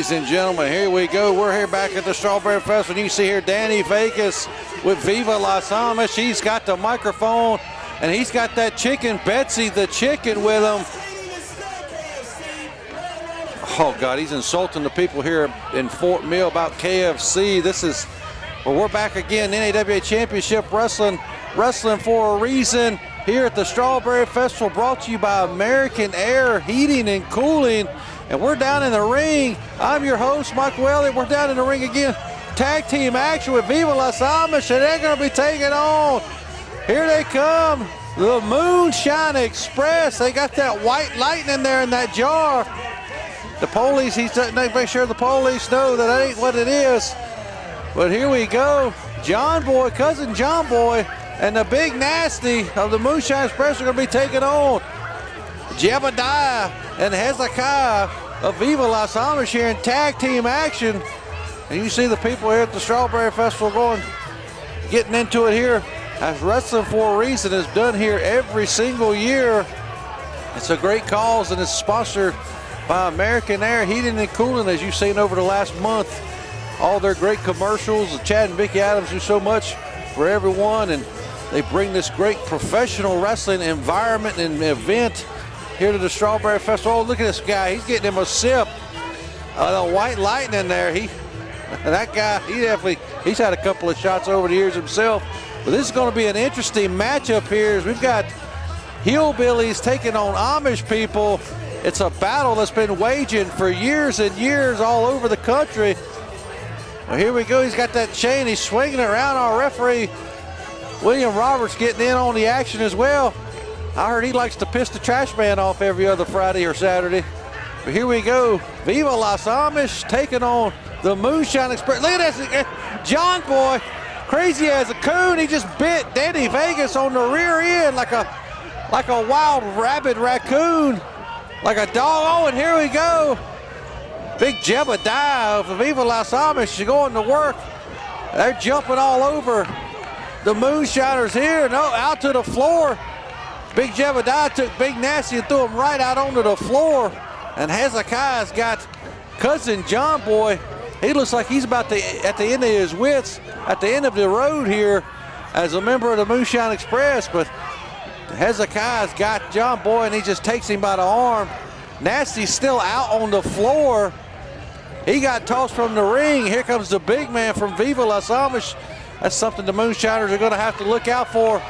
Ladies and gentlemen, here we go. We're here back at the Strawberry Festival. You see here Danny Vegas with Viva Las Amish. He's got the microphone, and he's got that chicken, Betsy the chicken, with him. Oh, God, he's insulting the people here in Fort Mill about KFC. This is, well, we're back again, NAWA Championship Wrestling for a reason. Here at the Strawberry Festival, brought to you by American Air Heating and Cooling. And we're down in the ring. I'm your host, Michael Elliott. We're down in the ring again. Tag team action with Viva Las Amish, and they're going to be taking on. Here they come, the Moonshine Express. They got that white lightning there in that jar. The police, he's making sure the police know that ain't what it is. But here we go. John Boy, cousin John Boy, and the Big Nasty of the Moonshine Express are going to be taking on Jebediah and Hezekiah of Viva Las Amish here in tag team action. And you see the people here at the Strawberry Festival getting into it here. As Wrestling for a Reason is done here every single year. It's a great cause, and it's sponsored by American Air Heating and Cooling, as you've seen over the last month. All their great commercials. Chad and Vicki Adams do so much for everyone, and they bring this great professional wrestling environment and event here to the Strawberry Festival. Oh, look at this guy. He's getting him a sip of the white lightning there. That guy, he's had a couple of shots over the years himself. But this is going to be an interesting matchup here, as we've got hillbillies taking on Amish people. It's a battle that's been waging for years and years all over the country. Well, here we go. He's got that chain. He's swinging it around. Our referee, William Roberts, getting in on the action as well. I heard he likes to piss the trash man off every other Friday or Saturday. But here we go. Viva Las Amish taking on the Moonshine Express. Look at this. John Boy, crazy as a coon. He just bit Danny Vegas on the rear end like a wild rabid raccoon, like a dog. Oh, and here we go. Big Jebediah of the Viva Las Amish is going to work. They're jumping all over the Moonshiners here. No, out to the floor. Big Jebediah took Big Nasty and threw him right out onto the floor. And Hezekiah's got cousin John Boy. He looks like he's about at the end of his wits, at the end of the road here as a member of the Moonshine Express. But Hezekiah's got John Boy, and he just takes him by the arm. Nasty's still out on the floor. He got tossed from the ring. Here comes the big man from Viva Las Amish. That's something the Moonshiners are going to have to look out for.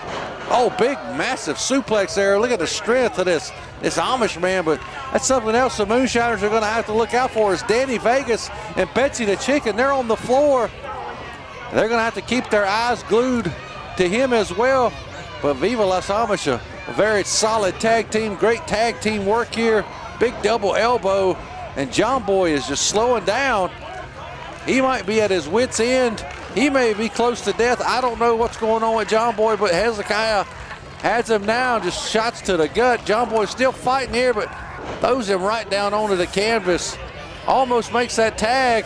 Oh, big, massive suplex there. Look at the strength of this Amish man, but that's something else the Moonshiners are going to have to look out for is Danny Vegas and Betsy the Chicken. They're on the floor. They're going to have to keep their eyes glued to him as well. But Viva Las Amish, a very solid tag team, great tag team work here. Big double elbow, and John Boy is just slowing down. He might be at his wit's end. He may be close to death. I don't know what's going on with John Boy, but Hezekiah has him down, just shots to the gut. John Boy's still fighting here, but throws him right down onto the canvas. Almost makes that tag.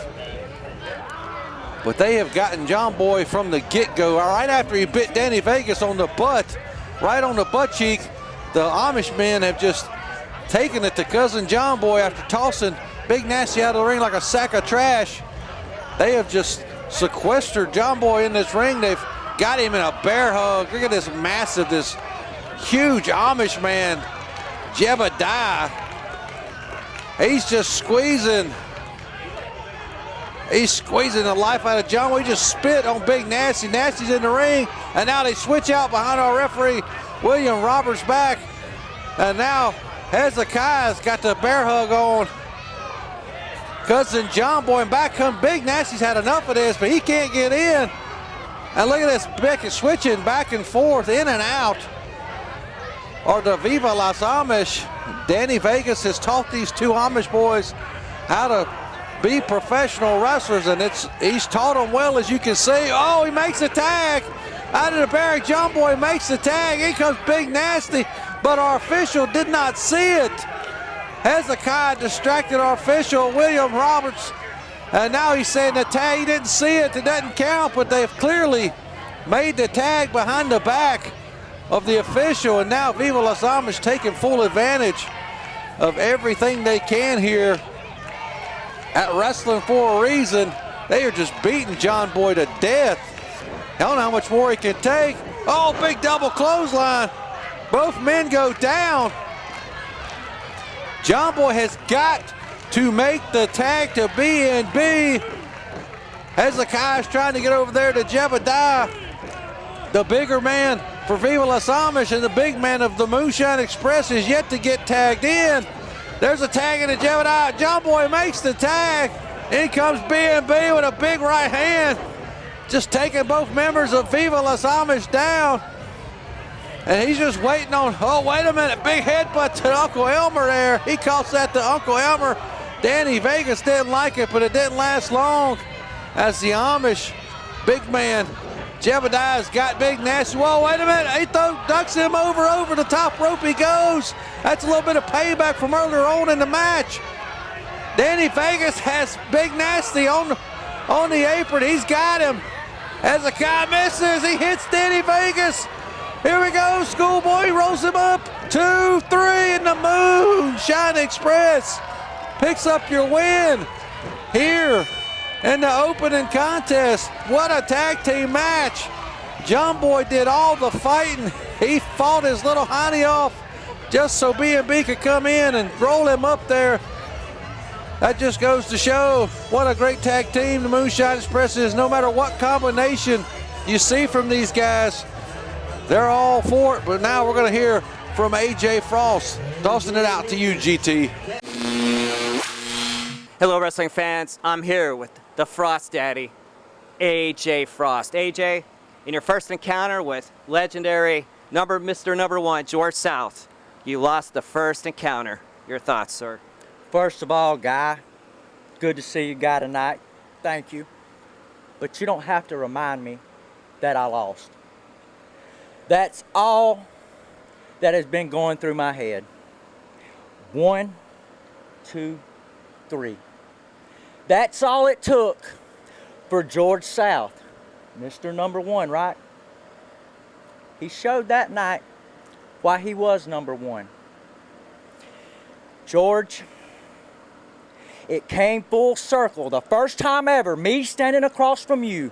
But they have gotten John Boy from the get-go. Right after he bit Danny Vegas on the butt, right on the butt cheek, the Amish men have just taken it to cousin John Boy after tossing Big Nasty out of the ring like a sack of trash. They have just sequestered John Boy in this ring. They've got him in a bear hug. Look at this massive, this huge Amish man, Jebediah. He's just squeezing. He's squeezing the life out of John Boy. He just spit on Big Nasty. Nasty's in the ring, and now they switch out behind our referee, William Roberts, back. And now Hezekiah's got the bear hug on cousin John Boy, and back comes Big Nasty's had enough of this, but he can't get in. And look at this, Beckett switching back and forth, in and out. Or the Viva Las Amish. Danny Vegas has taught these two Amish boys how to be professional wrestlers, and he's taught them well, as you can see. Oh, he makes the tag. Out of the barrack, John Boy makes the tag. Here comes Big Nasty, but our official did not see it. Hezekiah distracted our official, William Roberts, and now he's saying the tag, he didn't see it, it doesn't count, but they've clearly made the tag behind the back of the official, and now Viva Las Amish taking full advantage of everything they can here at Wrestling for a Reason. They are just beating John Boy to death. I don't know how much more he can take. Oh, big double clothesline. Both men go down. John Boy has got to make the tag to B&B. Hezekiah's trying to get over there to Jebediah, the bigger man for Viva Las Amish, and the big man of the Moonshine Express is yet to get tagged in. There's a tag into Jebediah. John Boy makes the tag. In comes B&B with a big right hand, just taking both members of Viva Las Amish down. And he's just waiting on, oh, wait a minute, big headbutt to Uncle Elmer there. He calls that to Uncle Elmer. Danny Vegas didn't like it, but it didn't last long as the Amish big man, Jebediah's got big nasty. Whoa, wait a minute, he ducks him over the top rope he goes. That's a little bit of payback from earlier on in the match. Danny Vegas has big nasty on the apron. He's got him. Hezekiah misses, he hits Danny Vegas. Here we go, Schoolboy rolls him up. 2, 3, and the Moonshine Express picks up your win here in the opening contest. What a tag team match. John Boy did all the fighting. He fought his little honey off just so B&B could come in and roll him up there. That just goes to show what a great tag team the Moonshine Express is. No matter what combination you see from these guys, they're all for it. But now we're going to hear from AJ Frost. Tossing it out to you, GT. Hello, wrestling fans. I'm here with the Frost Daddy, AJ Frost. AJ, in your first encounter with legendary Mr. Number 1, George South, you lost the first encounter. Your thoughts, sir? First of all, Guy, good to see you guy tonight. Thank you. But you don't have to remind me that I lost. That's all that has been going through my head. 1, 2, 3. That's all it took for George South, Mr. Number 1, right? He showed that night why he was number 1. George, it came full circle. The first time ever, me standing across from you,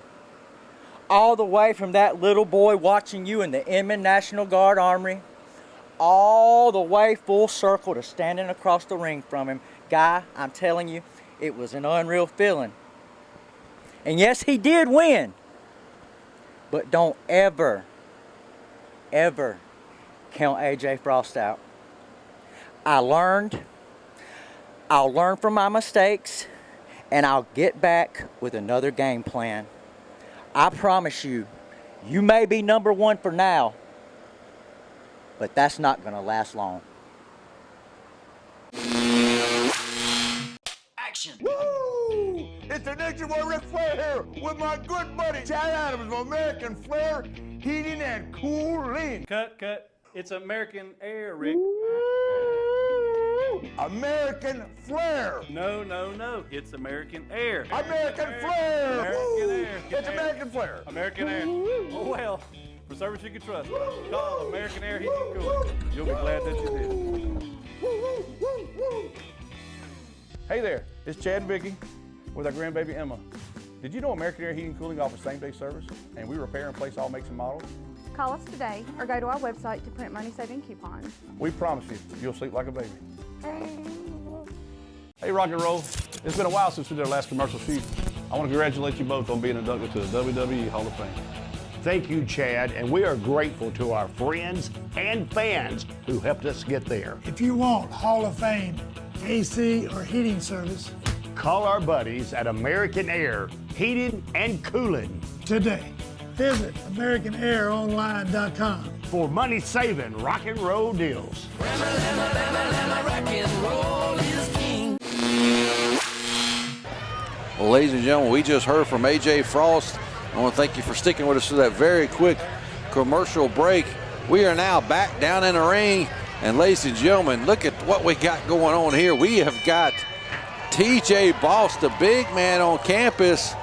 all the way from that little boy watching you in the Inman National Guard Armory, all the way full circle to standing across the ring from him. Guy, I'm telling you, it was an unreal feeling. And yes, he did win. But don't ever, ever count AJ Frost out. I'll learn from my mistakes, and I'll get back with another game plan. I promise you, you may be number 1 for now, but that's not going to last long. Action! Woo! It's the Nature Boy Ric Flair here with my good buddy Chad Adams of American Flair Heating and Cooling. Cut. It's American Air, Rick. American Flair. No. It's American Air. American Flair. American Air. It's American Flair. American Air. Oh, well, for service you can trust. Call American Air Heating and Cooling. You'll be glad that you did. Hey there, it's Chad and Vicky with our grandbaby Emma. Did you know American Air Heating and Cooling offers same-day service, and we repair and place all makes and models? Call us today or go to our website to print money-saving coupons. We promise you'll sleep like a baby. Hey, rock and roll. It's been a while since we did our last commercial shoot. I want to congratulate you both on being inducted to the WWE Hall of Fame. Thank you, Chad, and we are grateful to our friends and fans who helped us get there. If you want Hall of Fame AC or heating service, Call our buddies at American Air Heating and Cooling today. Visit AmericanAirOnline.com for money-saving rock and roll deals. Well, ladies and gentlemen, we just heard from AJ Frost. I want to thank you for sticking with us through that very quick commercial break. We are now back down in the ring. And ladies and gentlemen, look at what we got going on here. We have got TJ Boss, the big man on campus,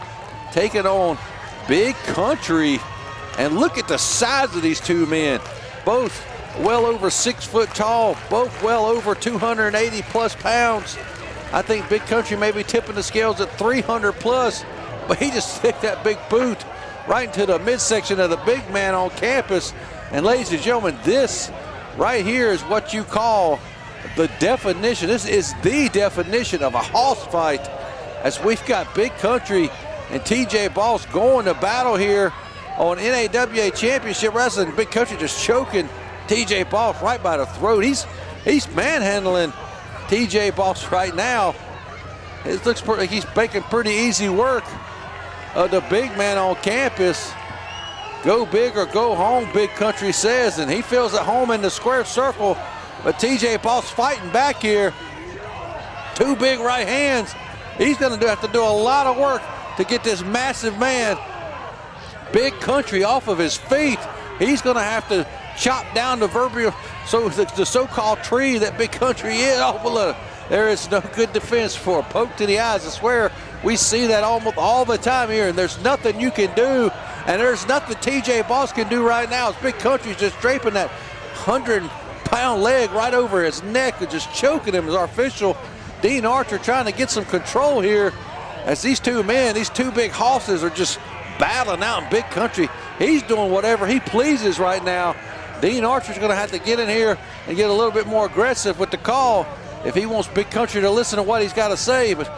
taking on Big Country. And look at the size of these two men. Both well over 6 foot tall, both well over 280 plus pounds. I think Big Country may be tipping the scales at 300 plus, but he just stick that big boot right into the midsection of the big man on campus. And ladies and gentlemen, this right here is what you call the definition. This is the definition of a hoss fight, as we've got Big Country and TJ Boss going to battle here on NAWA Championship Wrestling. Big Country just choking TJ Boss right by the throat. He's manhandling TJ Boss right now. It looks like he's making pretty easy work of the big man on campus. Go big or go home, Big Country says, and he feels at home in the square circle. But TJ Boss fighting back here. Two big right hands. He's going to have to do a lot of work to get this massive man, Big Country, off of his feet. He's going to have to chop down the so-called tree that Big Country is. Oh, but look, there is no good defense for a poke to the eyes. I swear, we see that almost all the time here, and there's nothing you can do, and there's nothing TJ Boss can do right now. As Big Country's just draping that 100-pound leg right over his neck and just choking him. As our official, Dean Archer, trying to get some control here, as these two men, these two big hosses, are just battling out in Big Country. He's doing whatever he pleases right now. Dean Archer's going to have to get in here and get a little bit more aggressive with the call if he wants Big Country to listen to what he's got to say. But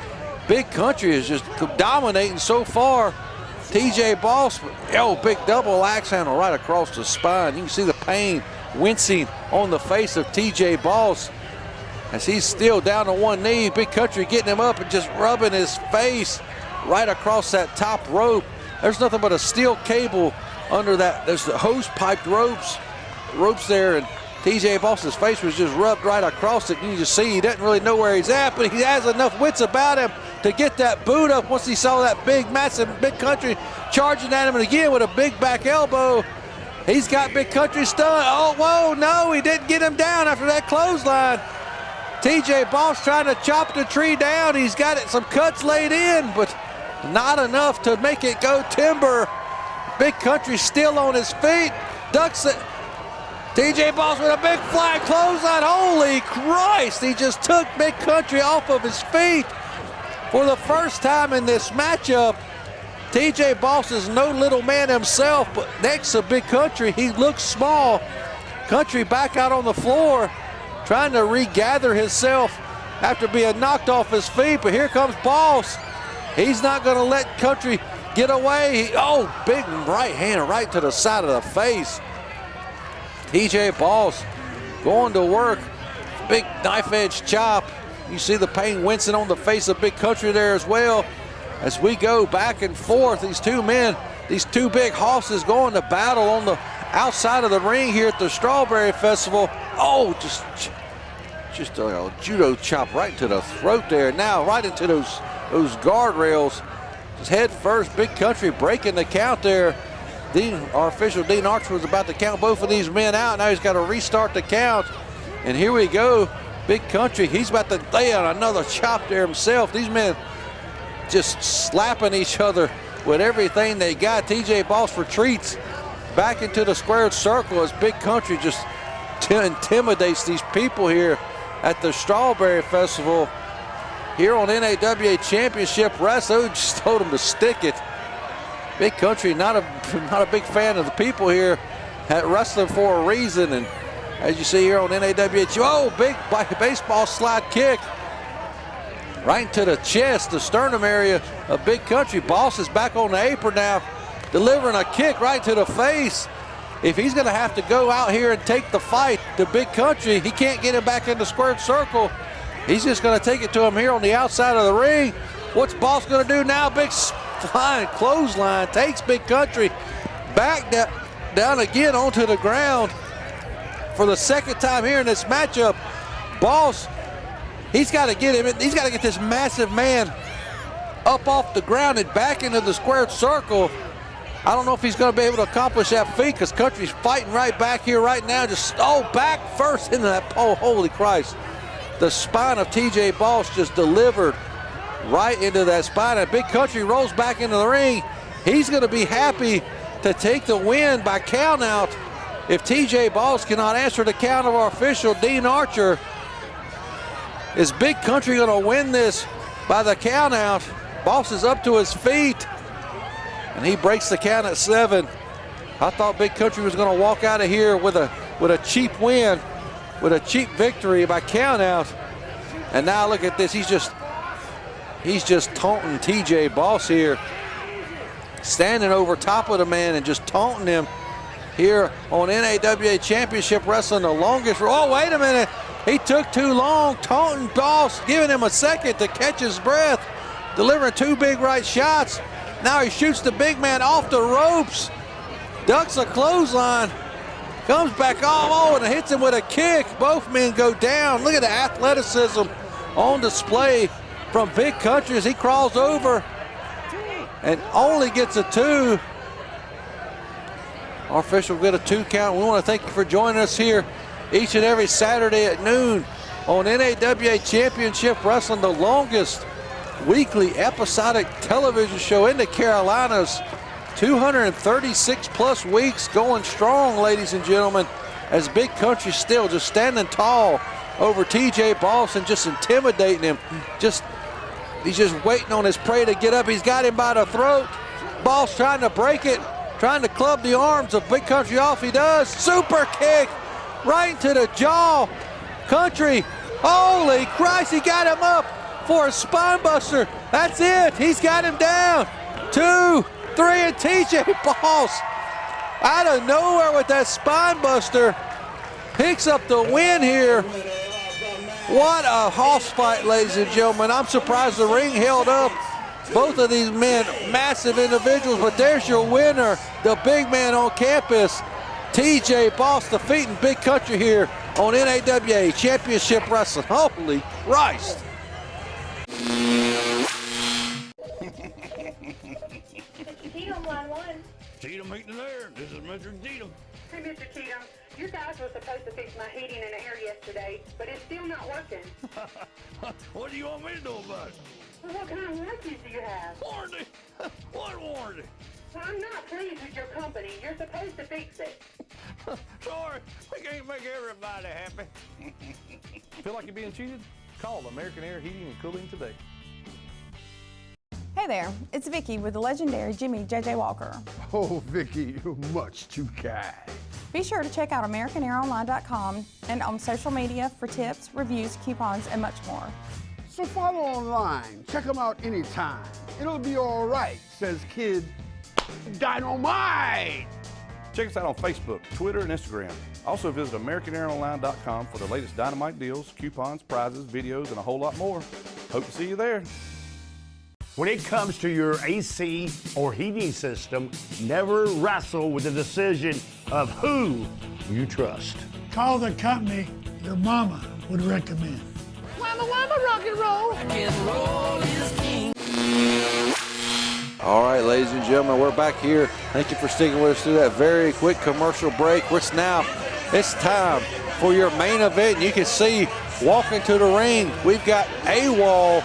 Big Country is just dominating so far. TJ Boss, big double axe handle right across the spine. You can see the pain wincing on the face of TJ Boss as he's still down to one knee. Big Country getting him up and just rubbing his face right across that top rope. There's nothing but a steel cable under that. There's the hose piped ropes there, and TJ Boss's face was just rubbed right across it. And you just see he doesn't really know where he's at, but he has enough wits about him to get that boot up once he saw that big, massive Big Country charging at him, and again with a big back elbow. He's got Big Country stunned. Oh, whoa, no, he didn't get him down after that clothesline. TJ Boss trying to chop the tree down. He's got some cuts laid in, but not enough to make it go timber. Big Country still on his feet, ducks it. TJ Boss with a big flying clothesline. Holy Christ, he just took Big Country off of his feet. For the first time in this matchup, TJ Boss is no little man himself, but next to Big Country, he looks small. Country back out on the floor, trying to regather himself after being knocked off his feet, but here comes Boss. He's not gonna let Country get away. Big right hand right to the side of the face. TJ Boss going to work. Big knife edge chop. You see the pain wincing on the face of Big Country there as well. As we go back and forth, these two men, these two big hosses going to battle on the outside of the ring here at the Strawberry Festival. Just a judo chop right to the throat there. Now right into those guardrails. Just head first, Big Country breaking the count there. Our official Dean Archer was about to count both of these men out. Now he's got to restart the count. And here we go. Big Country, he's about to lay on another chop there himself. These men just slapping each other with everything they got. TJ Boss retreats back into the squared circle as Big Country just intimidates these people here at the Strawberry Festival. Here on NAWA Championship Wrestling, just told him to stick it. Big Country, not a big fan of the people here at Wrestling for a reason. And as you see here on NAWA, big baseball slide kick right into the chest, the sternum area of Big Country. Boss is back on the apron now, delivering a kick right to the face. If he's going to have to go out here and take the fight to Big Country, he can't get him back in the squared circle. He's just going to take it to him here on the outside of the ring. What's Boss going to do now? Big flying clothesline takes Big Country back down again onto the ground for the second time here in this matchup. Boss, he's got to get him. He's got to get this massive man up off the ground and back into the squared circle. I don't know if he's going to be able to accomplish that feat because Country's fighting right back here right now. Just back first into that pole. Holy Christ! The spine of TJ Boss just delivered right into that spine. And Big Country rolls back into the ring. He's going to be happy to take the win by count out if TJ Boss cannot answer the count of our official Dean Archer. Is Big Country gonna win this by the count out? Boss is up to his feet, and he breaks the count at 7. I thought Big Country was gonna walk out of here with a cheap win, with a cheap victory by count out. And now look at this, he's just taunting TJ Boss here, standing over top of the man and just taunting him here on NAWA Championship Wrestling, the longest. Oh, wait a minute. He took too long, taunting Boss, giving him a second to catch his breath, delivering 2 big right shots. Now he shoots the big man off the ropes, ducks a clothesline, comes back all and hits him with a kick. Both men go down. Look at the athleticism on display from Big Country as he crawls over and only gets a 2. Our official will get a 2 count. We want to thank you for joining us here each and every Saturday at noon on NAWA Championship Wrestling, the longest weekly episodic television show in the Carolinas. 236 plus weeks going strong, ladies and gentlemen, as Big Country still just standing tall over TJ Boss and just intimidating him. He's just waiting on his prey to get up. He's got him by the throat. Boss trying to break it, trying to club the arms of Big Country off. He does. Super kick right into the jaw. Country, holy Christ, he got him up for a spine buster. That's it. He's got him down. 2, 3, and TJ Boss out of nowhere with that spine buster picks up the win here. What a hoss fight, ladies and gentlemen. I'm surprised the ring held up. Both of these men, massive individuals, but there's your winner, the big man on campus, TJ Boss, defeating Big Country here on NAWA Championship Wrestling. Holy Christ. Cheatham, line 1. Cheatham meeting there. This is Mr. Cheatham. Hey, Mr. Cheatham, your guys were supposed to fix my heating in the air yesterday, but it's still not working. What do you want me to do about it? Well, what kind of warranties do you have? Warranty? What warranty? Well, I'm not pleased with your company. You're supposed to fix it. Sorry, we can't make everybody happy. Feel like you're being cheated? Call American Air Heating and Cooling today. Hey there, it's Vicky with the legendary Jimmy J.J. Walker. Oh, Vicky, you're much too kind. Be sure to check out AmericanAirOnline.com and on social media for tips, reviews, coupons, and much more. So follow online. Check them out anytime. It'll be all right, says Kid Dynamite. Check us out on Facebook, Twitter, and Instagram. Also visit AmericanAirOnline.com for the latest Dynamite deals, coupons, prizes, videos, and a whole lot more. Hope to see you there. When it comes to your AC or heating system, never wrestle with the decision of who you trust. Call the company your mama would recommend. Mama, rock and roll. All right, ladies and gentlemen, we're back here. Thank you for sticking with us through that very quick commercial break. It's time for your main event. You can see walking to the ring, we've got AWOL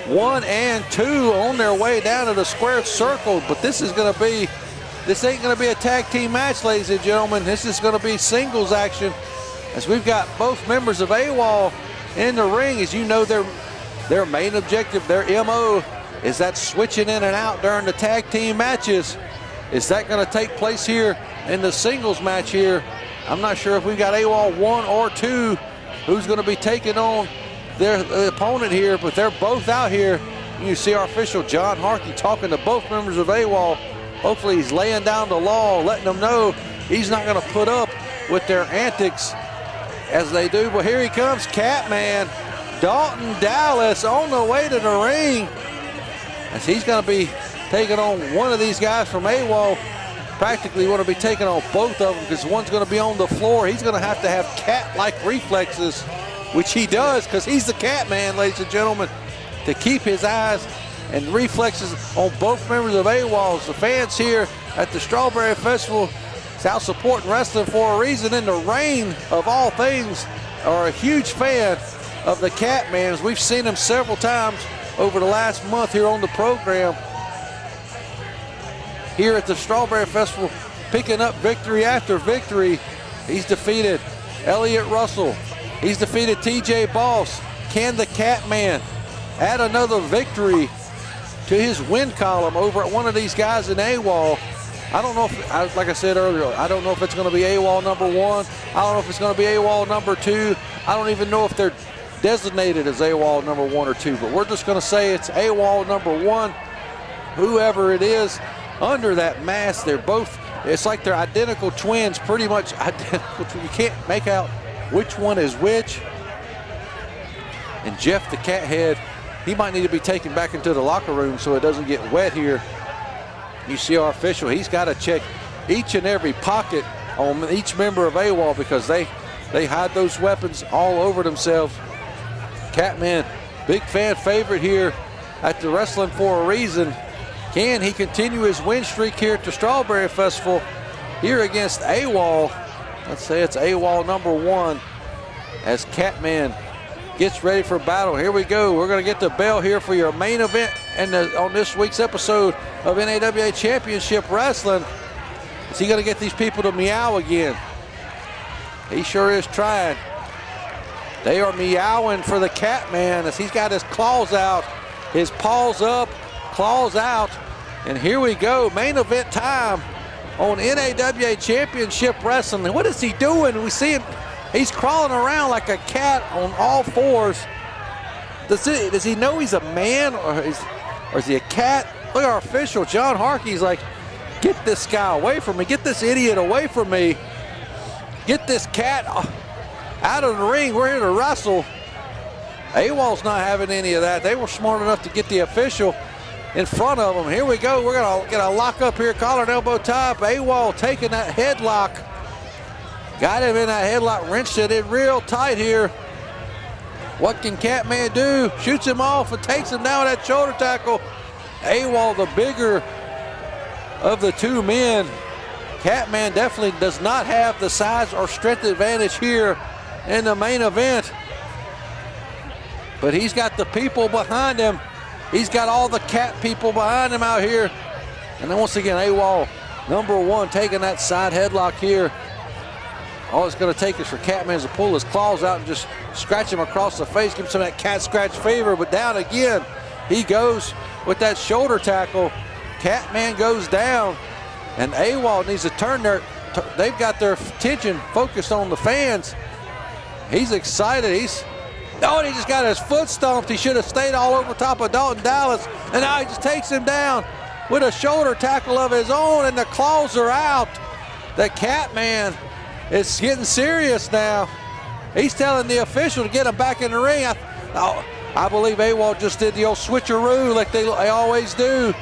1 and 2 on their way down to the squared circle, but this ain't gonna be a tag team match, ladies and gentlemen. This is gonna be singles action, as we've got both members of AWOL in the ring. As you know, their main objective, their MO, is that switching in and out during the tag team matches. Is that gonna take place here in the singles match here? I'm not sure if we've got AWOL 1 or 2 who's gonna be taking on their opponent here, but they're both out here. You see our official John Harkey talking to both members of AWOL. Hopefully he's laying down the law, letting them know he's not gonna put up with their antics as they do. But here he comes, Catman, Dalton Dallas on the way to the ring, as he's gonna be taking on one of these guys from AWOL. Practically want to be taking on both of them, because one's gonna be on the floor. He's gonna have to have cat-like reflexes, which he does, because he's the Catman, ladies and gentlemen, to keep his eyes and reflexes on both members of AWOL. The fans here at the Strawberry Festival, South supporting wrestling for a reason. In the rain of all things, are a huge fan of the Catman. We've seen him several times over the last month here on the program, here at the Strawberry Festival, picking up victory after victory. He's defeated Elliott Russell. He's defeated TJ Boss, can the Catman add another victory to his win column over at one of these guys in AWOL? I don't know if, like I said earlier, I don't know if it's going to be AWOL number 1. I don't know if it's going to be AWOL number 2. I don't even know if they're designated as AWOL number 1 or 2, but we're just going to say it's AWOL number 1. Whoever it is under that mask, they're both, it's like they're identical twins, pretty much identical. You can't make out which one is which. And Jeff the Cathead, he might need to be taken back into the locker room so it doesn't get wet here. You see our official, he's got to check each and every pocket on each member of AWOL because they hide those weapons all over themselves. Catman, big fan favorite here at the Wrestling for a Reason. Can he continue his win streak here at the Strawberry Festival here against AWOL? Let's say it's AWOL number 1 as Catman gets ready for battle. Here we go. We're going to get the bell here for your main event on this week's episode of NAWA Championship Wrestling. Is he going to get these people to meow again? He sure is trying. They are meowing for the Catman as he's got his claws out, his paws up, claws out. And here we go, main event time on NAWA Championship Wrestling. What is he doing? We see him, he's crawling around like a cat on all fours. Does he know he's a man or is he a cat? Look at our official, John Harkey's like, get this guy away from me, get this idiot away from me. Get this cat out of the ring, we're here to wrestle. AWOL's not having any of that. They were smart enough to get the official in front of them. Here we go, we're gonna get a lock up here, collar and elbow tie. AWOL taking that headlock. Got him in that headlock, wrenched it in real tight here. What can Catman do? Shoots him off and takes him down with that shoulder tackle. AWOL, the bigger of the two men. Catman definitely does not have the size or strength advantage here in the main event. But he's got the people behind him. He's got all the cat people behind him out here. And then once again, AWOL, number 1, taking that side headlock here. All it's going to take is for Catman to pull his claws out and just scratch him across the face, give him some of that cat scratch fever. But down again, he goes with that shoulder tackle. Catman goes down, and AWOL needs to turn they've got their attention focused on the fans. He's excited. And he just got his foot stomped. He should have stayed all over top of Dalton Dallas, and now he just takes him down with a shoulder tackle of his own, and the claws are out. The Catman is getting serious now. He's telling the official to get him back in the ring. I believe AWOL just did the old switcheroo like they always do.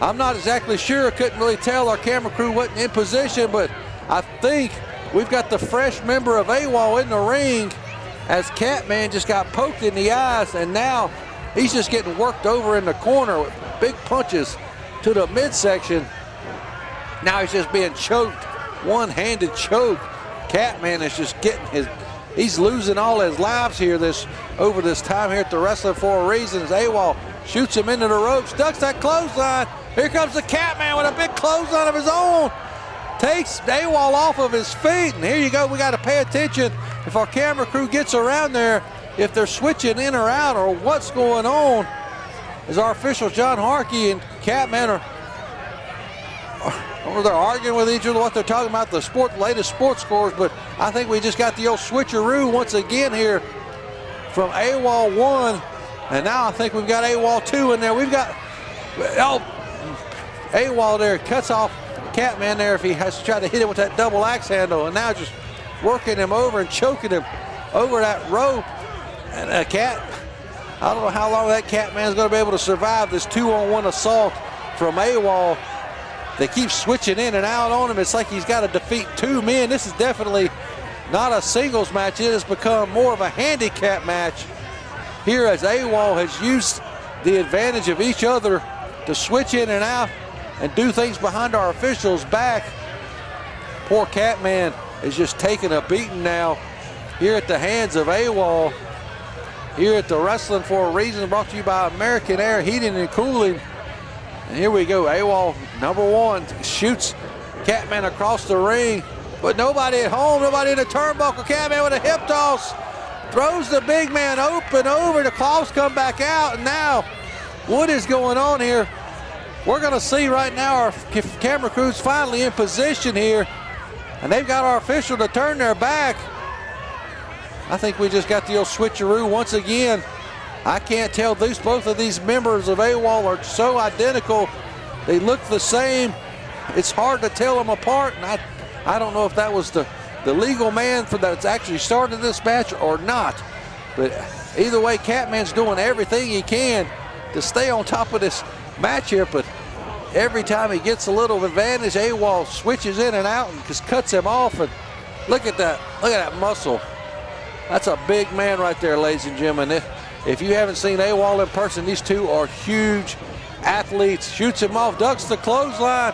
I'm not exactly sure. Couldn't really tell. Our camera crew wasn't in position, but I think we've got the fresh member of AWOL in the ring as Catman just got poked in the eyes, and now he's just getting worked over in the corner with big punches to the midsection. Now he's just being choked, one-handed choke. Catman is just getting he's losing all his lives here over this time here at the Wrestling for a Reason as AWOL shoots him into the ropes, ducks that clothesline. Here comes the Catman with a big clothesline of his own. Takes AWOL off of his feet, and here you go. We got to pay attention if our camera crew gets around there, if they're switching in or out or what's going on. As our official John Harkey and Catman they're arguing with each other what they're talking about, the latest sports scores, but I think we just got the old switcheroo once again here from AWOL 1, and now I think we've got AWOL 2 in there. We've got, AWOL there cuts off Catman there if he has to try to hit him with that double axe handle, and now just working him over and choking him over that rope. And I don't know how long that Catman's going to be able to survive this 2-on-1 assault from AWOL. They keep switching in and out on him. It's like he's got to defeat 2 men. This is definitely not a singles match. It has become more of a handicap match here as AWOL has used the advantage of each other to switch in and out and do things behind our officials' back. Poor Catman is just taking a beating now here at the hands of AWOL. Here at the Wrestling for a Reason, brought to you by American Air Heating and Cooling. And here we go, AWOL number 1 shoots Catman across the ring, but nobody at home, nobody in the turnbuckle. Catman with a hip toss. throws the big man open over. The claws come back out, and now what is going on here? We're going to see right now our camera crew's finally in position here, and they've got our official to turn their back. I think we just got the old switcheroo once again. I can't tell. Both of these members of AWOL are so identical. They look the same. It's hard to tell them apart, and I don't know if that was the legal man that's actually started this match or not. But either way, Catman's doing everything he can to stay on top of this match here, but every time he gets a little advantage, AWOL switches in and out and just cuts him off. And look at that muscle. That's a big man right there, ladies and gentlemen. If you haven't seen AWOL in person, these two are huge athletes. Shoots him off, ducks the clothesline.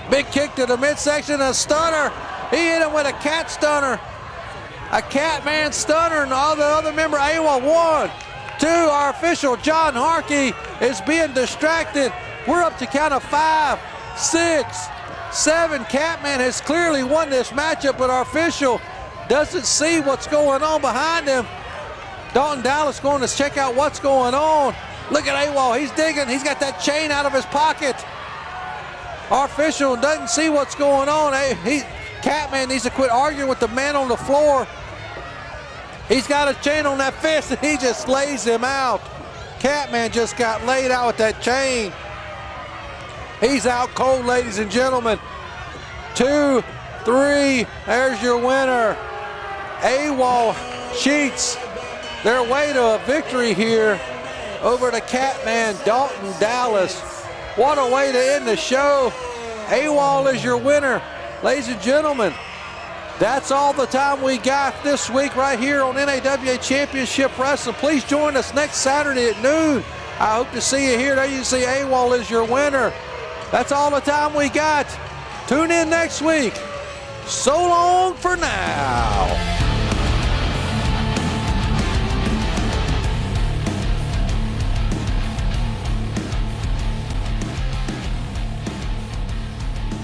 Big kick to the midsection, a stunner. He hit him with a cat stunner. A Catman stunner, and all the other member AWOL. 1, 2, our official John Harkey is being distracted. We're up to count of 5, 6, 7. Catman has clearly won this matchup, but our official doesn't see what's going on behind him. Dalton Dallas going to check out what's going on. Look at AWOL, he's digging. He's got that chain out of his pocket. Our official doesn't see what's going on. Catman needs to quit arguing with the man on the floor. He's got a chain on that fist, and he just lays him out. Catman just got laid out with that chain. He's out cold, ladies and gentlemen. 2, 3, there's your winner. AWOL cheats their way to a victory here over the Catman, Dalton Dallas. What a way to end the show. AWOL is your winner. Ladies and gentlemen, that's all the time we got this week right here on NAWA Championship Wrestling. Please join us next Saturday at noon. I hope to see you here. There you see AWOL is your winner. That's all the time we got. Tune in next week. So long for now.